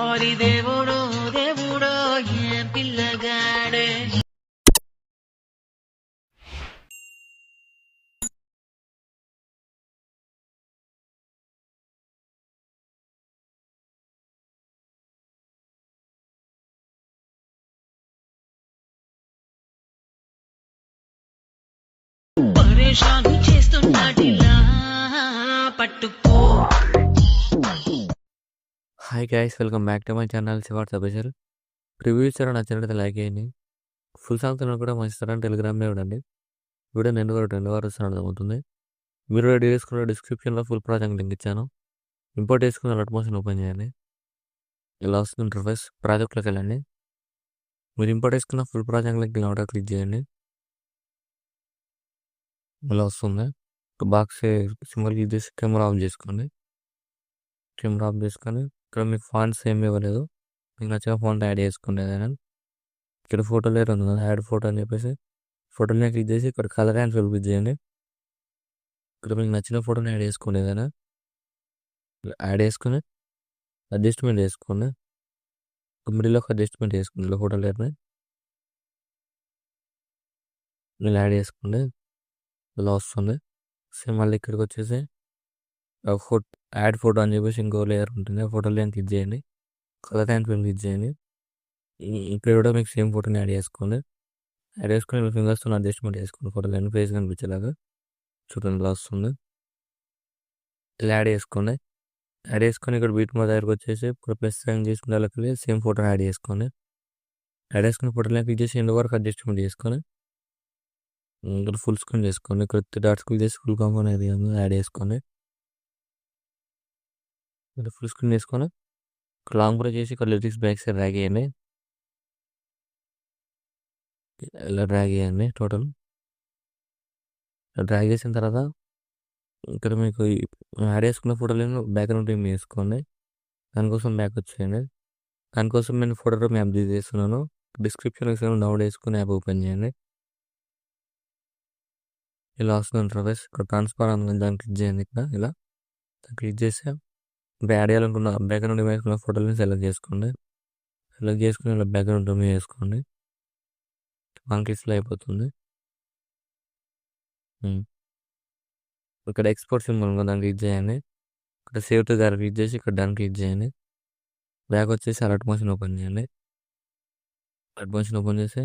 ఓరి దేవుడో దేవుడో ఏం పిల్లగాడే. పరేషాను చేస్తున్నాడిలా పట్టుకో. Hi guys, welcome back to my channel Shivarth official. Preview ఇచ్చారో నచ్చినట్లయితే లైక్ చేయండి. ఫుల్ సాంగ్తో కూడా మంచి ఇస్తారని టెలిగ్రామ్లో ఇవ్వండి. వీడియో నేను కూడా 2 వారు వస్తాను అర్థమవుతుంది. మీరు రెడీ చేసుకున్న డిస్క్రిప్షన్లో ఫుల్ ప్రాజెక్ట్ లింక్ ఇచ్చాను. ఇంపోర్ట్ చేసుకున్న అలర్ట్ మోషన్ ఓపెన్ చేయండి. ఇలా వస్తుంది ఇంటర్ఫేస్. ప్రాజెక్ట్లోకి వెళ్ళండి. మీరు ఇంపోర్ట్ చేసుకున్న ఫుల్ ప్రాజెక్ట్ లింక్ ఇలా క్లిక్ చేయండి. ఇలా వస్తుంది. బాక్స్ సింబల్ క్లిక్ చేసి కెమెరా ఆఫ్ చేసుకోండి. కెమెరా ఆఫ్ చేసుకొని ఇక్కడ మీకు ఫాంట్స్ ఏమి ఇవ్వలేదు. మీకు నచ్చిన ఫాంట్ యాడ్ చేసుకోండి. ఏదైనా ఇక్కడ ఫోటో లేరు ఉంది కదా, యాడ్ ఫోటో అని చెప్పేసి ఫోటోని క్లిక్ చేసి ఇక్కడ కలర్ అండ్ ఫిల్ క్లిక్ చేయండి. ఇక్కడ మీకు నచ్చిన ఫోటోని యాడ్ చేసుకోండి. ఏదైనా యాడ్ చేసుకుని అడ్జస్ట్మెంట్ చేసుకోండి. మిడిల్లో ఒక అడ్జస్ట్మెంట్ చేసుకోండి. ఇలా ఫోటో లేరుని ఇలా యాడ్ చేసుకోండి. ఇలా వస్తుంది. సేమ్ మళ్ళీ ఇక్కడికి వచ్చేసి యాడ్ ఫోటో అని చెప్పేసి ఇంకో లేయర్ ఉంటుంది. ఆ ఫోటో లేని క్లిక్ చేయండి. కలర్ అండ్ ఫిల్ క్లిక్ చేయండి. ఇక్కడ కూడా మీకు సేమ్ ఫోటోని యాడ్ చేసుకోండి. యాడ్ చేసుకొని మీ ఫింగర్స్తో అడ్జస్ట్మెంట్ చేసుకోండి. ఫోటో లేని ఫేస్ కనిపించేలాగా చూడండి. ఇలా వస్తుంది. ఇలా యాడ్ చేసుకోండి. యాడ్ చేసుకొని ఇక్కడ బీట్ మా దగ్గరకు వచ్చేసి ఇప్పుడు ప్లస్ సైన్ చేసుకునే వాళ్ళకి సేమ్ ఫోటో యాడ్ చేసుకోండి. యాడ్ చేసుకుని ఫోటోని క్లిక్ చేసి ఎండ్ వరకు అడ్జస్ట్మెంట్ చేసుకొని ఇక్కడ ఫుల్ స్క్రీన్ చేసుకోండి. ఇక్కడ డాట్స్ క్లిక్ చేసి ఫుల్ కాంపౌండ్ ఏరియా యాడ్ చేసుకోండి. ఇక్కడ ఫుల్ స్క్రీన్ చేసుకొని లాంగ్ ప్రెస్ చేసి ఇక్కడ లిరిక్స్ బ్యాక్ సైడ్ డ్రాగ్ చేయండి. ఇలా డ్రాగ్ చేయండి. టోటల్ డ్రాగ్ చేసిన తర్వాత ఇక్కడ మీకు యాడ్ చేసుకున్న ఫోటోలను బ్యాక్గ్రౌండ్ టీమ్ వేసుకోండి. దానికోసం బ్యాక్ వచ్చేయండి. దానికోసం నేను ఫోటో మ్యాప్ చేస్తున్నాను. డిస్క్రిప్షన్ డౌన్లోడ్ చేసుకుని యాప్ ఓపెన్ చేయండి. ఇలా వస్తుంది ఇంటర్ఫేస్. ఇక్కడ ట్రాన్స్ఫర్ అని దాన్ని క్లిక్ చేయండి. ఇక్కడ ఇలా క్లిక్ చేసి యాడ్ చేయాలనుకున్న బ్యాక్గ్రౌండ్ వేసుకున్న ఫోటోని సెలెక్ట్ చేసుకోండి. సెలెక్ట్ చేసుకుని ఇలా బ్యాక్గ్రౌండ్ టీమ్ వేసుకోండి. మనకి ఇట్లా అయిపోతుంది. ఇక్కడ ఎక్స్పోర్ట్ సింబల్ దాన్ని క్లిక్ చేయండి. ఇక్కడ సేవ్ టు గారు క్లిక్ చేసి ఇక్కడ డన్ క్లిక్ చేయండి. బ్యాక్ వచ్చేసి అలర్ట్ మోషన్ ఓపెన్ చేయండి. అలర్ట్ మోషన్ ఓపెన్ చేసి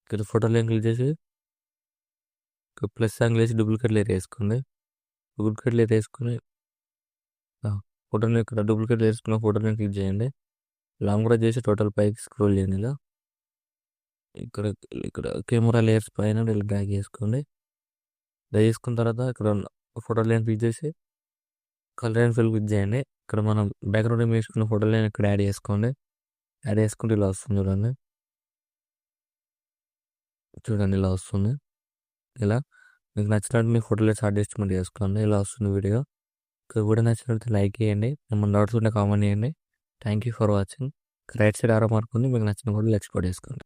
ఇక్కడ ఫోటోలో క్లిక్ చేసి ప్లస్ సాంగ్ వేసి డూప్లికేట్ లేయర్ వేసుకోండి. డూప్లికేట్ లేయర్ వేసుకొని ఫోటోని ఇక్కడ డూప్లికేట్ వేసుకున్న ఫోటోని క్లిక్ చేయండి. లాంగ్ ప్రెస్ చేసి టోటల్ పైకి స్క్రోల్ చేయండి. ఇలా ఇక్కడ ఇక్కడ కెమెరా లేయర్స్ పైన ఇలా డ్రాగ్ చేసుకోండి. డ్రాగ్ చేసుకున్న తర్వాత ఇక్కడ ఫోటో లైన్ క్లిక్ చేసి కలర్ అండ్ ఫిల్ క్లిక్ చేయండి. ఇక్కడ మనం బ్యాక్గ్రౌండ్ వేసుకున్న ఫోటో లైన్ ఇక్కడ యాడ్ చేసుకోండి. యాడ్ చేసుకుంటే ఇలా వస్తుంది. చూడండి ఇలా వస్తుంది. ఇలా మీకు నచ్చినట్టు మీ ఫోటోలో అడ్జస్ట్మెంట్ చేసుకోండి. ఇలా వస్తుంది వీడియో. వీడియో నచ్చినట్లయితే లైక్ చేయండి. ఏమన్నా డౌట్స్ ఉంటే కామెంట్ చేయండి. Thank you for watching. Right side ఆరో మార్క్ ఉంది. మీకు నచ్చిన ఫోటోలు ఎక్స్పోర్ట్ చేసుకోండి.